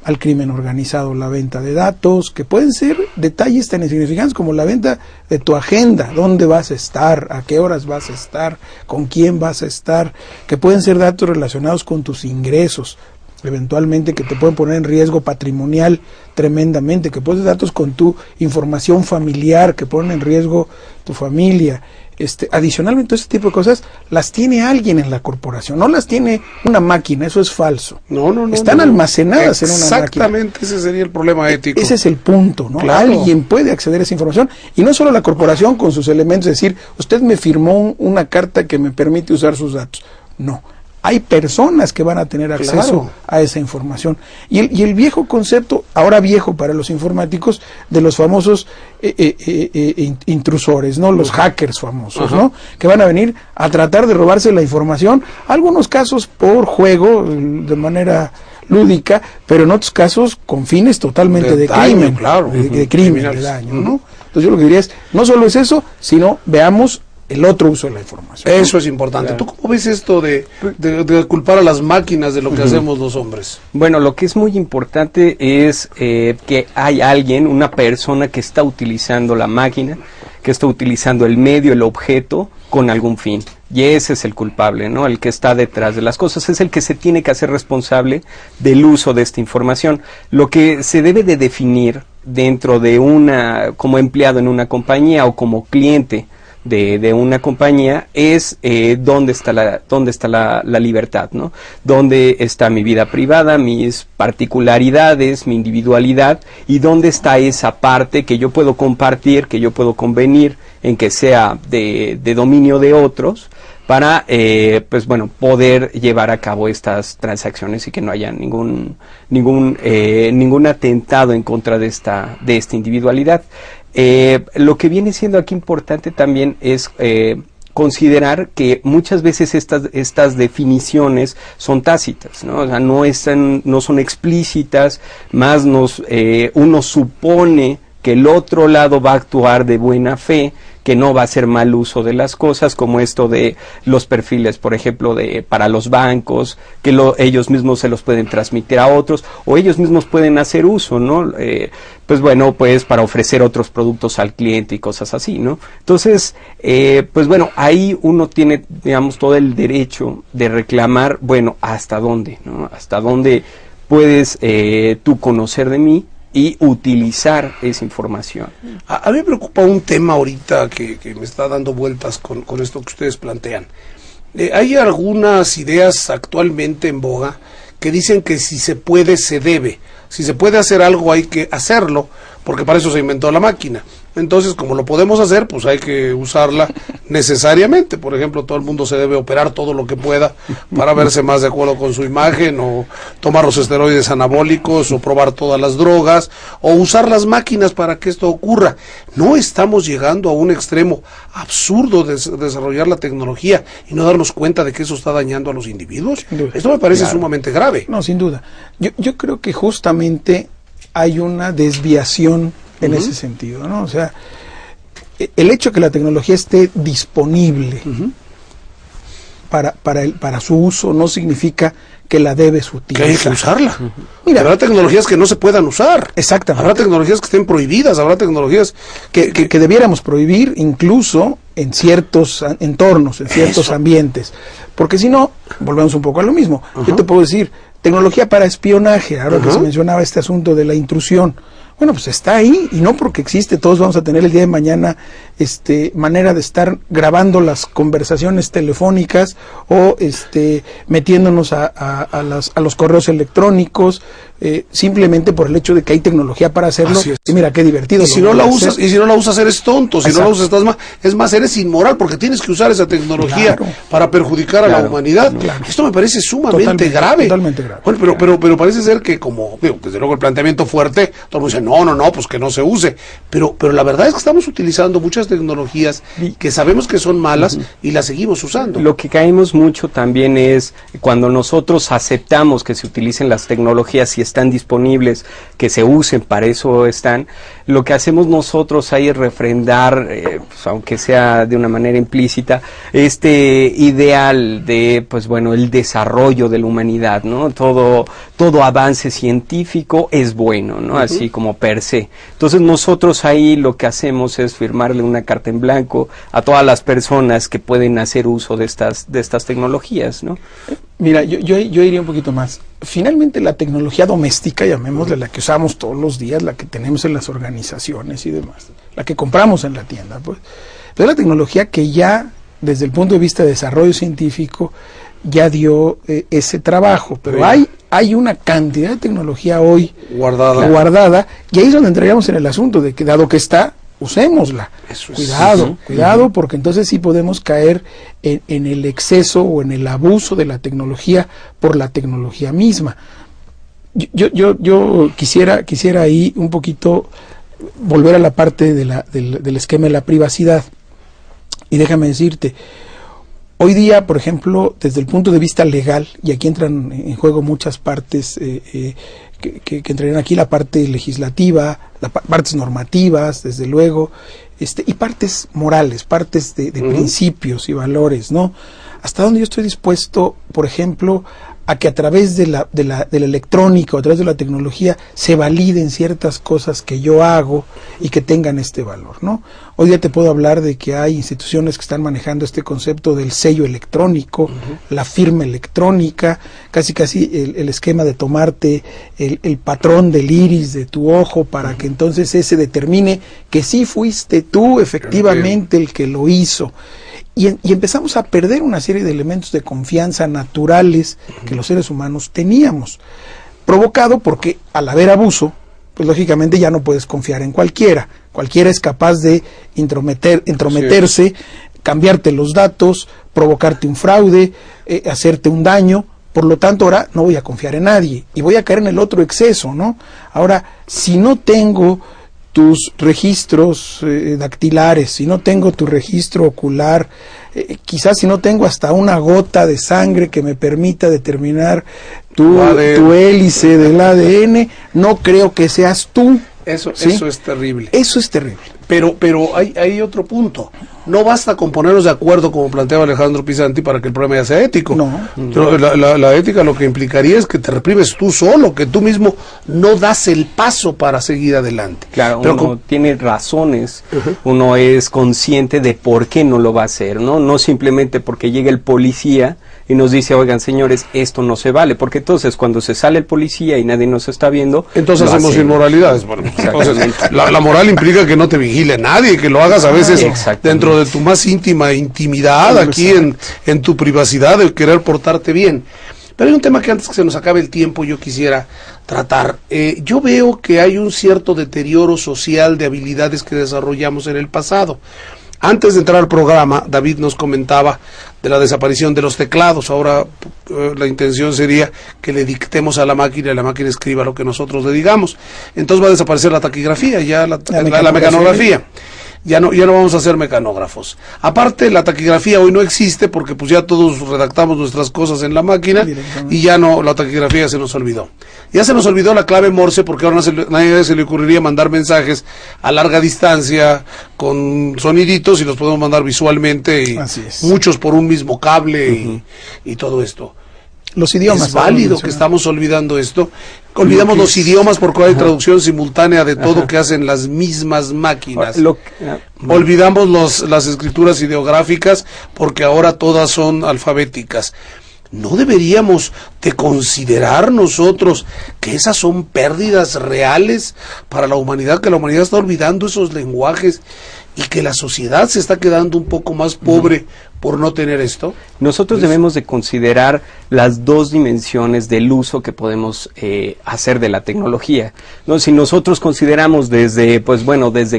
al crimen organizado, la venta de datos, que pueden ser detalles tan insignificantes como la venta de tu agenda, dónde vas a estar, a qué horas vas a estar, con quién vas a estar, que pueden ser datos relacionados con tus ingresos, eventualmente, que te pueden poner en riesgo patrimonial tremendamente, que puedes datos con tu información familiar, que ponen en riesgo tu familia. Adicionalmente, ese tipo de cosas las tiene alguien en la corporación, no las tiene una máquina, eso es falso. Están almacenadas en una máquina. Exactamente, ese sería el problema ético. Ese es el punto, ¿no? Claro. Alguien puede acceder a esa información, y no solo la corporación con sus elementos, es decir, usted me firmó una carta que me permite usar sus datos. No. Hay personas que van a tener acceso a esa información. Y el viejo concepto, ahora viejo para los informáticos, de los famosos intrusores, ¿no? Los hackers famosos, ¿no? Que van a venir a tratar de robarse la información, algunos casos por juego, de manera lúdica, pero en otros casos con fines totalmente de crimen, claro, de crimen, de daño, ¿no? Entonces yo lo que diría es, no solo es eso, sino veamos el otro uso de la información. Eso es importante. ¿Tú cómo ves esto de culpar a las máquinas de lo que hacemos los hombres? Bueno, lo que es muy importante es que hay alguien, una persona que está utilizando la máquina, que está utilizando el medio, el objeto, con algún fin. Y ese es el culpable, ¿no? El que está detrás de las cosas, es el que se tiene que hacer responsable del uso de esta información. Lo que se debe de definir dentro de como empleado en una compañía o como cliente de una compañía es dónde está la libertad, ¿no? Dónde está mi vida privada, mis particularidades, mi individualidad, y dónde está esa parte que yo puedo compartir, que yo puedo convenir en que sea de dominio de otros, para pues bueno, poder llevar a cabo estas transacciones y que no haya ningún atentado en contra de esta individualidad. Lo que viene siendo aquí importante también es considerar que muchas veces estas definiciones son tácitas, ¿no? O sea, no son explícitas, más uno supone que el otro lado va a actuar de buena fe, que no va a hacer mal uso de las cosas, como esto de los perfiles, por ejemplo, para los bancos, que ellos mismos se los pueden transmitir a otros, o ellos mismos pueden hacer uso, ¿no? Pues bueno, pues para ofrecer otros productos al cliente y cosas así, ¿no? Entonces, pues bueno, ahí uno tiene, digamos, todo el derecho de reclamar, bueno, ¿hasta dónde, no? ¿Hasta dónde puedes tú conocer de mí y utilizar esa información? A mí me preocupa un tema ahorita que me está dando vueltas con esto que ustedes plantean. Hay algunas ideas actualmente en boga que dicen que si se puede, se debe. Si se puede hacer algo, hay que hacerlo, porque para eso se inventó la máquina. Entonces, como lo podemos hacer, pues hay que usarla necesariamente. Por ejemplo, todo el mundo se debe operar todo lo que pueda para verse más de acuerdo con su imagen, o tomar los esteroides anabólicos, o probar todas las drogas, o usar las máquinas para que esto ocurra. No estamos llegando a un extremo absurdo de desarrollar la tecnología y no darnos cuenta de que eso está dañando a los individuos. Esto me parece sumamente grave. No, sin duda. Yo creo que justamente hay una desviación en ese sentido, ¿no? O sea, el hecho de que la tecnología esté disponible para su uso no significa que la debes utilizar. Que hay que usarla. Mira, habrá tecnologías que no se puedan usar. Exactamente. Habrá tecnologías que estén prohibidas, habrá tecnologías que debiéramos prohibir incluso en ciertos entornos, en ciertos ambientes. Porque si no, volvemos un poco a lo mismo. Yo te puedo decir, tecnología para espionaje, ahora que se mencionaba este asunto de la intrusión. Bueno, pues está ahí, y no porque existe, todos vamos a tener el día de mañana manera de estar grabando las conversaciones telefónicas o metiéndonos a los correos electrónicos, simplemente por el hecho de que hay tecnología para hacerlo. Y mira qué divertido. Y si no la usas, eres tonto. Si no la usas, es más, eres inmoral, porque tienes que usar esa tecnología para perjudicar a la humanidad. Esto me parece sumamente grave. Totalmente grave. Bueno, pero parece ser que, como digo, desde luego el planteamiento fuerte, todo el mundo dice no, pues que no se use. Pero la verdad es que estamos utilizando muchas tecnologías que sabemos que son malas y las seguimos usando. Lo que caemos mucho también es cuando nosotros aceptamos que se utilicen las tecnologías y están disponibles, que se usen, para eso están. Lo que hacemos nosotros ahí es refrendar, pues, aunque sea de una manera implícita, este ideal de, pues bueno, el desarrollo de la humanidad, ¿no? Todo avance científico es bueno, ¿no? Así como per se. Entonces nosotros ahí lo que hacemos es firmarle una una carta en blanco a todas las personas que pueden hacer uso de estas tecnologías, ¿no? Mira, yo iría un poquito más. Finalmente la tecnología doméstica, llamémosle, la que usamos todos los días, la que tenemos en las organizaciones y demás, la que compramos en la tienda, pues, es la tecnología que ya, desde el punto de vista de desarrollo científico, ya dio ese trabajo, pero hay una cantidad de tecnología hoy guardada, y ahí es donde entraríamos en el asunto de que, dado que está, usémosla. Cuidado, porque entonces sí podemos caer en el exceso o en el abuso de la tecnología por la tecnología misma. Yo quisiera ahí un poquito volver a la parte del esquema de la privacidad, y déjame decirte, hoy día, por ejemplo, desde el punto de vista legal, y aquí entran en juego muchas partes que entrarían aquí, la parte legislativa, partes normativas, desde luego, y partes morales, partes de principios y valores, ¿no? Hasta donde yo estoy dispuesto, por ejemplo, a que a través de la electrónica o a través de la tecnología se validen ciertas cosas que yo hago y que tengan este valor, ¿no? Hoy día te puedo hablar de que hay instituciones que están manejando este concepto del sello electrónico, la firma electrónica, casi el esquema de tomarte el patrón del iris de tu ojo para que entonces ese determine que sí fuiste tú efectivamente el que lo hizo. Y empezamos a perder una serie de elementos de confianza naturales que los seres humanos teníamos, provocado porque al haber abuso, pues lógicamente ya no puedes confiar en cualquiera. Cualquiera es capaz de entrometerse, cambiarte los datos, provocarte un fraude, hacerte un daño. Por lo tanto, ahora no voy a confiar en nadie y voy a caer en el otro exceso, ¿no? Ahora, si no tengo tus registros dactilares, si no tengo tu registro ocular, quizás si no tengo hasta una gota de sangre que me permita determinar tu hélice del ADN, no creo que seas tú. Eso es terrible. Eso es terrible. Pero hay otro punto. No basta con ponernos de acuerdo, como planteaba Alejandro Pisanti, para que el problema ya sea ético. No. La ética lo que implicaría es que te reprimes tú solo, que tú mismo no das el paso para seguir adelante. Claro, uno tiene razones, uno es consciente de por qué no lo va a hacer, ¿no? No simplemente porque llega el policía y nos dice, oigan señores, esto no se vale, porque entonces cuando se sale el policía y nadie nos está viendo, entonces hacemos inmoralidades. Bueno, entonces, la moral implica que no te vigile nadie, que lo hagas a veces dentro de tu más íntima intimidad, aquí en tu privacidad, de querer portarte bien. Pero hay un tema que antes que se nos acabe el tiempo yo quisiera tratar. Yo veo que hay un cierto deterioro social de habilidades que desarrollamos en el pasado. Antes de entrar al programa, David nos comentaba de la desaparición de los teclados. Ahora la intención sería que le dictemos a la máquina y la máquina escriba lo que nosotros le digamos. Entonces va a desaparecer la taquigrafía, ya la mecanografía. Ya no vamos a ser mecanógrafos. Aparte, la taquigrafía hoy no existe porque pues ya todos redactamos nuestras cosas en la máquina y ya no, la taquigrafía se nos olvidó. Ya se nos olvidó la clave Morse porque ahora nadie se le ocurriría mandar mensajes a larga distancia con soniditos y los podemos mandar visualmente y muchos por un mismo cable y todo esto. Los idiomas. Es válido que estamos olvidando esto. Olvidamos los idiomas porque hay traducción simultánea de todo que hacen las mismas máquinas. Olvidamos las escrituras ideográficas porque ahora todas son alfabéticas. ¿No deberíamos de considerar nosotros que esas son pérdidas reales para la humanidad, que la humanidad está olvidando esos lenguajes y que la sociedad se está quedando un poco más pobre por no tener esto? Nosotros debemos de considerar las dos dimensiones del uso que podemos hacer de la tecnología, ¿no? Si nosotros consideramos desde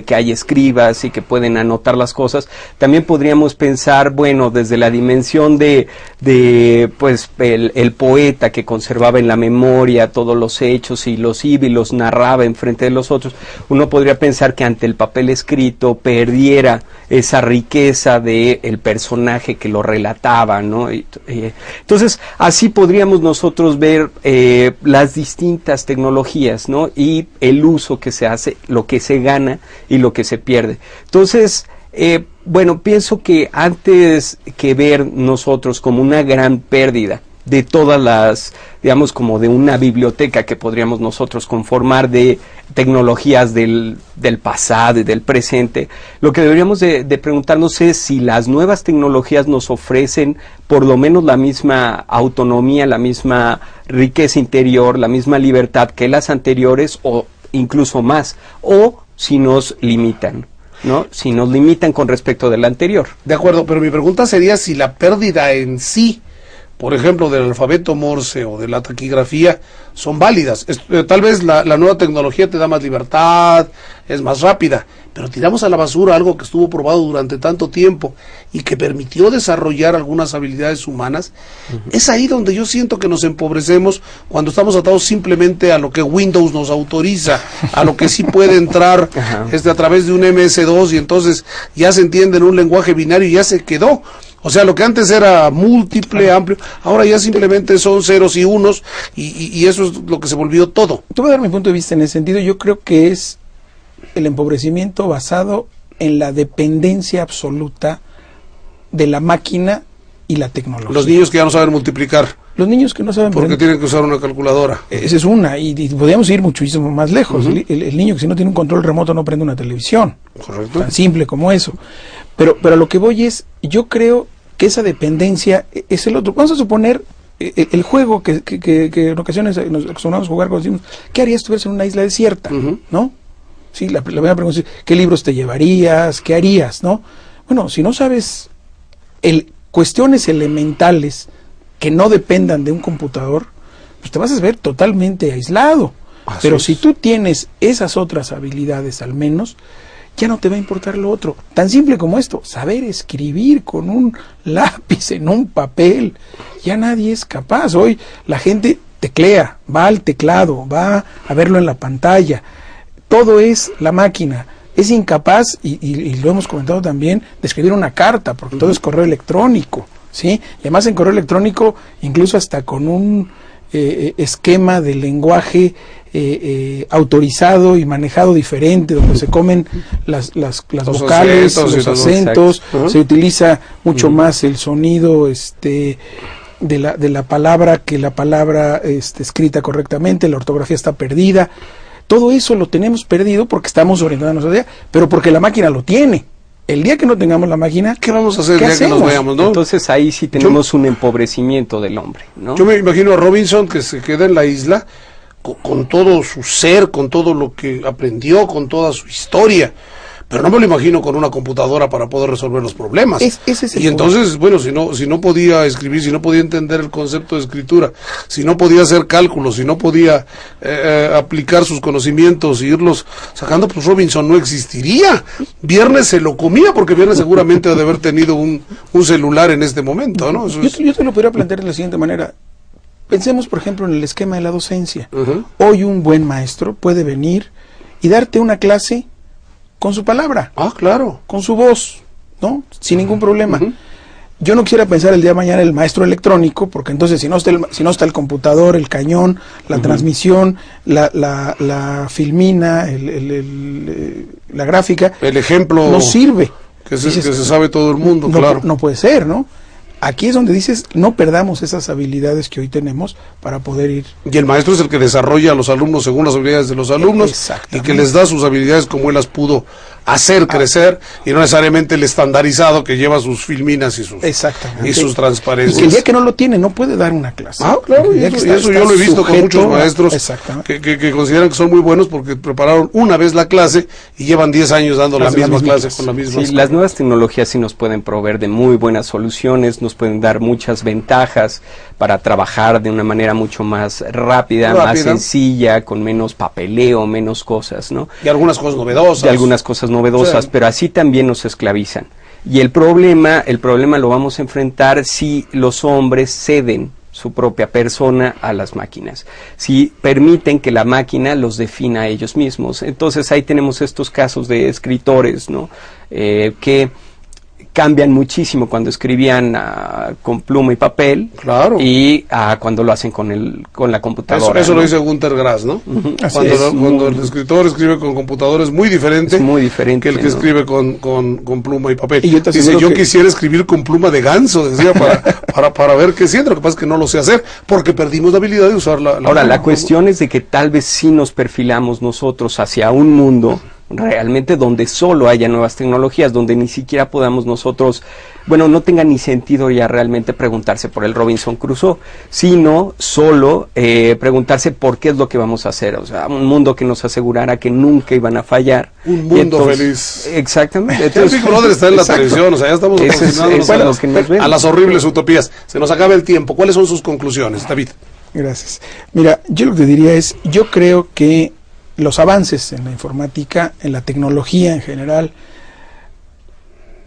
que hay escribas y que pueden anotar las cosas, también podríamos pensar, desde la dimensión de el poeta que conservaba en la memoria todos los hechos y los iba y los narraba en frente de los otros. Uno podría pensar que ante el papel escrito perdiera esa riqueza de el personaje que lo relataba, ¿no? Entonces, así podríamos nosotros ver las distintas tecnologías, ¿no? Y el uso que se hace, lo que se gana y lo que se pierde. Entonces, pienso que antes que ver nosotros como una gran pérdida de todas las, digamos, como de una biblioteca que podríamos nosotros conformar de tecnologías del pasado y del presente. Lo que deberíamos de preguntarnos es si las nuevas tecnologías nos ofrecen por lo menos la misma autonomía, la misma riqueza interior, la misma libertad que las anteriores o incluso más, o si nos limitan, ¿no? Si nos limitan con respecto del anterior. De acuerdo, pero mi pregunta sería si la pérdida en sí, por ejemplo, del alfabeto Morse o de la taquigrafía, son válidas. Tal vez la nueva tecnología te da más libertad, es más rápida, pero tiramos a la basura algo que estuvo probado durante tanto tiempo y que permitió desarrollar algunas habilidades humanas. Es ahí donde yo siento que nos empobrecemos cuando estamos atados simplemente a lo que Windows nos autoriza, a lo que sí puede entrar a través de un MS2 y entonces ya se entiende en un lenguaje binario y ya se quedó. O sea, lo que antes era múltiple, amplio, ahora ya simplemente son ceros y unos y eso es lo que se volvió todo. Te voy a dar mi punto de vista en ese sentido. Yo creo que es el empobrecimiento basado en la dependencia absoluta de la máquina y la tecnología. Los niños que ya no saben multiplicar. Los niños que no saben... Porque tienen que usar una calculadora. Esa es una, y podríamos ir muchísimo más lejos. El niño que si no tiene un control remoto no prende una televisión. Correcto. Tan simple como eso. Pero a lo que voy es, yo creo que esa dependencia es el otro. Vamos a suponer el juego que en ocasiones nos acostumbramos a jugar cuando decimos, ¿qué harías si estuvieras en una isla desierta? ¿No? Sí, la primera pregunta es, ¿qué libros te llevarías? ¿Qué harías? ¿No? Bueno, si no sabes cuestiones elementales que no dependan de un computador, pues te vas a ver totalmente aislado. Pero si tú tienes esas otras habilidades al menos, ya no te va a importar lo otro. Tan simple como esto, saber escribir con un lápiz en un papel, ya nadie es capaz. Hoy la gente teclea, va al teclado, va a verlo en la pantalla. Todo es la máquina. Es incapaz, y lo hemos comentado también, de escribir una carta, porque todo es correo electrónico, ¿sí? Y además en correo electrónico, incluso hasta con un esquema de lenguaje autorizado y manejado diferente, donde se comen las vocales, los acentos, se utiliza mucho más el sonido de la palabra que la palabra escrita correctamente, la ortografía está perdida. Todo eso lo tenemos perdido porque estamos orientándonos a ella, pero porque la máquina lo tiene. El día que no tengamos la máquina, ¿qué vamos a hacer el día que nos vayamos, no? Entonces ahí sí tenemos un empobrecimiento del hombre, ¿no? Yo me imagino a Robinson que se queda en la isla con todo su ser, con todo lo que aprendió, con toda su historia. Pero no me lo imagino con una computadora para poder resolver los problemas. Ese es el y entonces, bueno, si no podía escribir, si no podía entender el concepto de escritura, si no podía hacer cálculos, si no podía aplicar sus conocimientos y irlos sacando, pues Robinson no existiría. Viernes se lo comía, porque Viernes seguramente ha de haber tenido un celular en este momento, ¿no? Yo te lo podría plantear de la siguiente manera. Pensemos, por ejemplo, en el esquema de la docencia. Hoy un buen maestro puede venir y darte una clase con su palabra. Ah, claro. Con su voz, ¿no? Sin ningún problema. Yo no quisiera pensar el día de mañana el maestro electrónico, porque entonces si no está el computador, el cañón, la transmisión, la filmina, la gráfica, el ejemplo no sirve. Que se sabe todo el mundo, claro. No puede ser, ¿no? Aquí es donde dices, no perdamos esas habilidades que hoy tenemos para poder ir. Y el maestro es el que desarrolla a los alumnos según las habilidades de los alumnos y que les da sus habilidades como él las pudo hacer crecer y no necesariamente el estandarizado que lleva sus filminas y sus transparencias. Y que el día que no lo tiene no puede dar una clase. Ah, claro, y eso yo lo he visto con muchos maestros que consideran que son muy buenos porque prepararon una vez la clase y llevan 10 años dando la misma clase con la misma. Sí, las nuevas tecnologías sí nos pueden proveer de muy buenas soluciones, nos pueden dar muchas ventajas para trabajar de una manera mucho más rápida, más sencilla, con menos papeleo, menos cosas, ¿no? Y algunas cosas novedosas. Pero así también nos esclavizan. Y el problema lo vamos a enfrentar si los hombres ceden su propia persona a las máquinas, si permiten que la máquina los defina a ellos mismos. Entonces ahí tenemos estos casos de escritores, ¿no? Que cambian muchísimo cuando escribían con pluma y papel, claro, y cuando lo hacen con la computadora. Eso lo dice Günter Grass, ¿no? Cuando el escritor escribe con computadora es muy diferente, que el que escribe con pluma y papel. Y yo quisiera escribir con pluma de ganso, decía, para ver qué siento. Lo que pasa es que no lo sé hacer, porque perdimos la habilidad de usar la Ahora, la cuestión es de que tal vez sí nos perfilamos nosotros hacia un mundo realmente donde solo haya nuevas tecnologías, donde ni siquiera podamos nosotros, bueno, no tenga ni sentido ya realmente preguntarse por el Robinson Crusoe, sino solo preguntarse por qué es lo que vamos a hacer, o sea, un mundo que nos asegurara que nunca iban a fallar. Un mundo feliz. Exactamente. Entonces, el Big Brother está en la televisión, o sea, ya estamos acostumbrados a las horribles utopías. Se nos acaba el tiempo. ¿Cuáles son sus conclusiones, David? Gracias. Mira, yo lo que diría es, yo creo que los avances en la informática, en la tecnología en general,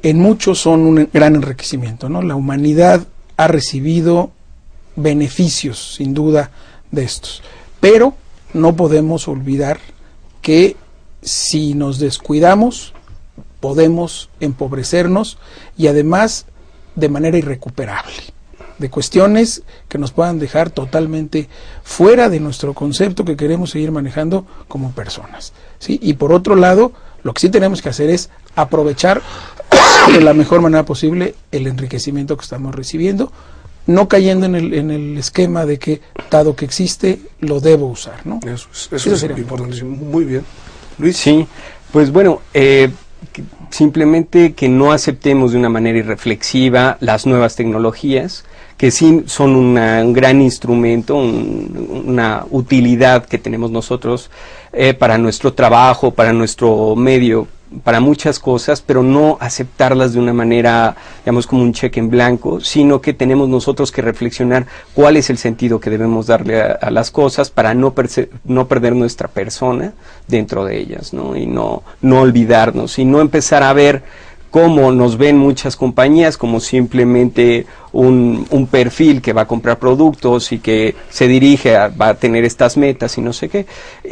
en muchos son un gran enriquecimiento, ¿no? La humanidad ha recibido beneficios, sin duda, de estos. Pero no podemos olvidar que si nos descuidamos, podemos empobrecernos y además de manera irrecuperable, de cuestiones que nos puedan dejar totalmente fuera de nuestro concepto que queremos seguir manejando como personas, ¿sí? Y por otro lado, lo que sí tenemos que hacer es aprovechar de la mejor manera posible el enriquecimiento que estamos recibiendo, no cayendo en el esquema de que, dado que existe, lo debo usar, ¿no? Eso es importantísimo. Muy bien. Luis. Sí, pues bueno, simplemente que no aceptemos de una manera irreflexiva las nuevas tecnologías, que sí son un gran instrumento, una utilidad que tenemos nosotros para nuestro trabajo, para nuestro medio, para muchas cosas, pero no aceptarlas de una manera, digamos, como un cheque en blanco, sino que tenemos nosotros que reflexionar cuál es el sentido que debemos darle a las cosas para no perder nuestra persona dentro de ellas, ¿no? Y no olvidarnos, y no empezar a ver cómo nos ven muchas compañías como simplemente un perfil que va a comprar productos y que se dirige va a tener estas metas y no sé qué,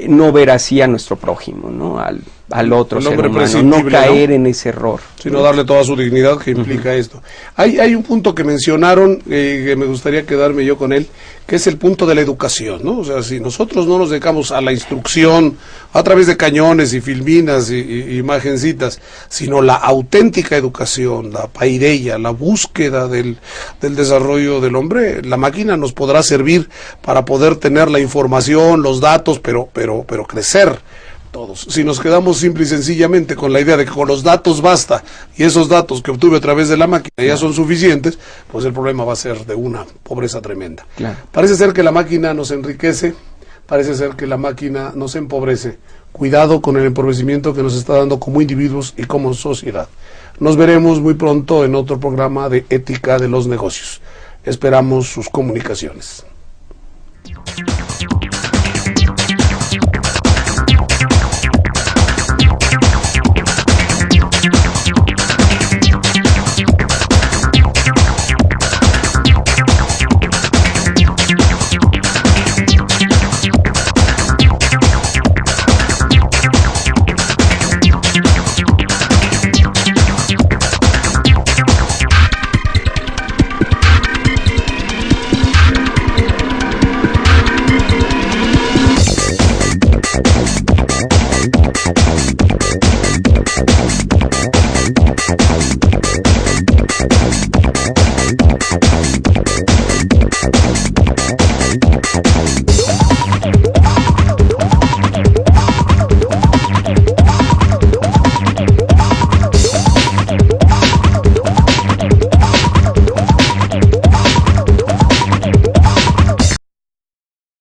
no ver así a nuestro prójimo, ¿no? Al otro ser humano, no caer en ese error, sino darle toda su dignidad que implica esto. Hay un punto que mencionaron que me gustaría quedarme yo con él, que es el punto de la educación, ¿no? O sea, si nosotros no nos dedicamos a la instrucción a través de cañones y filminas y imagencitas, sino la auténtica educación, la paideia, la búsqueda del desarrollo del hombre, la máquina nos podrá servir para poder tener la información, los datos, pero crecer todos. Si nos quedamos simple y sencillamente con la idea de que con los datos basta, y esos datos que obtuve a través de la máquina ya son suficientes, pues el problema va a ser de una pobreza tremenda. Claro. Parece ser que la máquina nos enriquece, parece ser que la máquina nos empobrece. Cuidado con el empobrecimiento que nos está dando como individuos y como sociedad. Nos veremos muy pronto en otro programa de Ética de los Negocios. Esperamos sus comunicaciones. Bye.